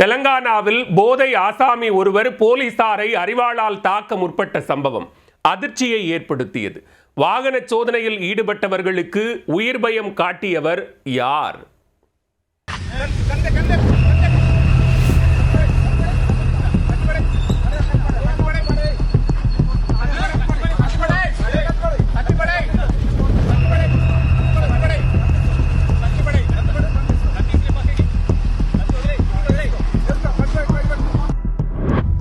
தெலங்கானாவில் போதை ஆசாமி ஒருவர் போலீசாரை அரிவாளால் தாக்க முற்பட்ட சம்பவம் அதிர்ச்சியை ஏற்படுத்தியது. வாகன சோதனையில் ஈடுபட்டவர்களுக்கு உயிர் பயம் காட்டியவர் யார்?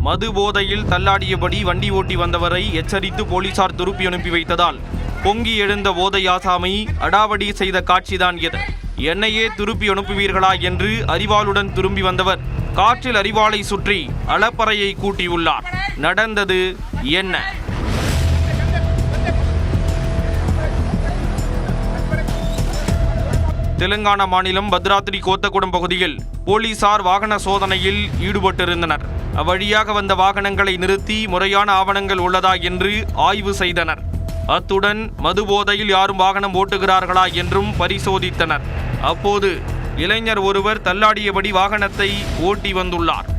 மது போதையில் தள்ளாடியபடி வண்டி ஓட்டி வந்தவரை எச்சரித்து போலீசார் திருப்பி அனுப்பி வைத்ததால் பொங்கி எழுந்த போதை ஆசாமி அடாவடி செய்த காட்சிதான் எது? என்னையே திருப்பி அனுப்புவீர்களா என்று அரிவாளுடன் திரும்பி வந்தவர் காற்றில் அரிவாளை சுற்றி அலப்பறையை கூட்டியுள்ளார். நடந்தது என்ன? தெலுங்கானா மாநிலம் பத்ராத்ரி கோத்தகுடம் பகுதியில் போலீசார் வாகன சோதனையில் ஈடுபட்டிருந்தனர். அவ்வழியாக வந்த வாகனங்களை நிறுத்தி முறையான ஆவணங்கள் உள்ளதா என்று ஆய்வு செய்தனர். அத்துடன் மது போதையில் யாரும் வாகனம் ஓட்டுகிறார்களா என்றும் பரிசோதித்தனர். அப்போது இளைஞர் ஒருவர் தள்ளாடியபடி வாகனத்தை ஓட்டி வந்துள்ளார்.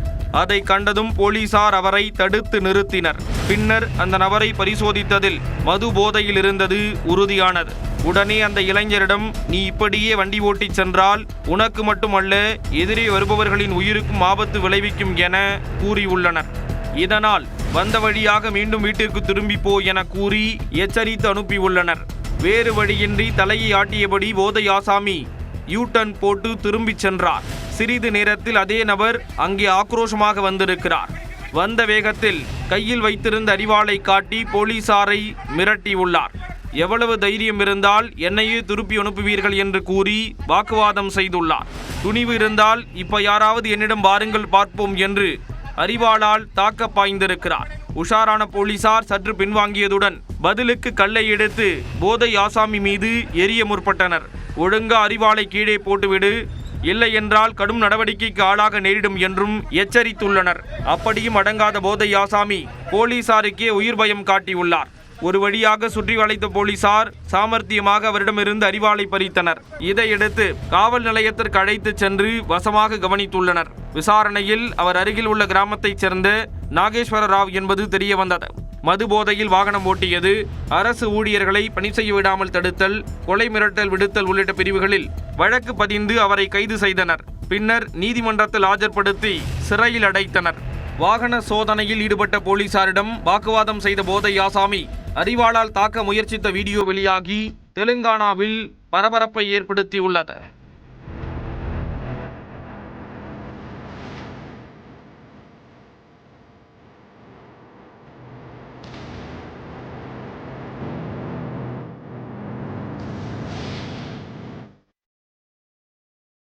அதை கண்டதும் போலீசார் அவரை தடுத்து நிறுத்தினர். பின்னர் அந்த நபரை பரிசோதித்ததில் மது போதையில் இருந்தது உறுதியானது. உடனே அந்த இளைஞரிடம், நீ இப்படியே வண்டி ஓட்டி சென்றால் உனக்கு மட்டுமல்ல எதிரே வருபவர்களின் உயிருக்கும் ஆபத்து விளைவிக்கும் என கூறியுள்ளனர். இதனால் வந்த வழியாக மீண்டும் வீட்டிற்கு திரும்பி போ என கூறி எச்சரித்து அனுப்பியுள்ளனர். வேறு வழியின்றி தலையை ஆட்டியபடி போதை ஆசாமி யூ-டர்ன் போட்டு திரும்பிச் சென்றார். சிறிது நேரத்தில் அதே நபர் அங்கே ஆக்ரோஷமாக வந்திருக்கிறார். வந்த வேகத்தில் கையில் வைத்திருந்த அரிவாளை காட்டி போலீசாரை மிரட்டியுள்ளார். எவ்வளவு தைரியம் இருந்தால் என்னையே திருப்பி அனுப்புவீர்கள் என்று கூறி வாக்குவாதம் செய்துள்ளார். துணிவு இருந்தால் இப்ப யாராவது என்னிடம் வாருங்கள் பார்ப்போம் என்று அரிவாளால் தாக்க பாய்ந்திருக்கிறார். உஷாரான போலீசார் சற்று பின்வாங்கியதுடன் பதிலுக்கு கல்லை எடுத்து போதை ஆசாமி மீது எரிய முற்பட்டனர். ஒழுங்கா அரிவாளை கீழே போட்டுவிடு, இல்லை என்றால் கடும் நடவடிக்கைக்கு ஆளாக நேரிடும் என்றும் எச்சரித்துள்ளனர். அப்படியும் அடங்காத போதை ஆசாமி போலீசாருக்கே உயிர் பயம் காட்டியுள்ளார். ஒரு வழியாக சுற்றி வளைத்த போலீசார் சாமர்த்தியமாக அவரிடமிருந்து அரிவாளை பறித்தனர். இதையடுத்து காவல் நிலையத்திற்கு அழைத்து சென்று வசமாக கவனித்துள்ளனர். விசாரணையில் அவர் அருகில் உள்ள கிராமத்தைச் சேர்ந்த நாகேஸ்வர ராவ் என்பது தெரிய வந்தது. மது போதையில் வாகனம் ஓட்டியது, அரசு ஊழியர்களை பணி செய்ய விடாமல் தடுத்தல், கொலை மிரட்டல் விடுத்தல் உள்ளிட்ட பிரிவுகளில் வழக்கு பதிந்து அவரை கைது செய்தனர். பின்னர் நீதிமன்றத்தில் ஆஜர்படுத்தி சிறையில் அடைத்தனர். வாகன சோதனையில் ஈடுபட்ட போலீசாரிடம் வாக்குவாதம் செய்த போதை ஆசாமி அரிவாளால் தாக்க முயற்சித்த வீடியோ வெளியாகி தெலுங்கானாவில் பரபரப்பை ஏற்படுத்தியுள்ளது.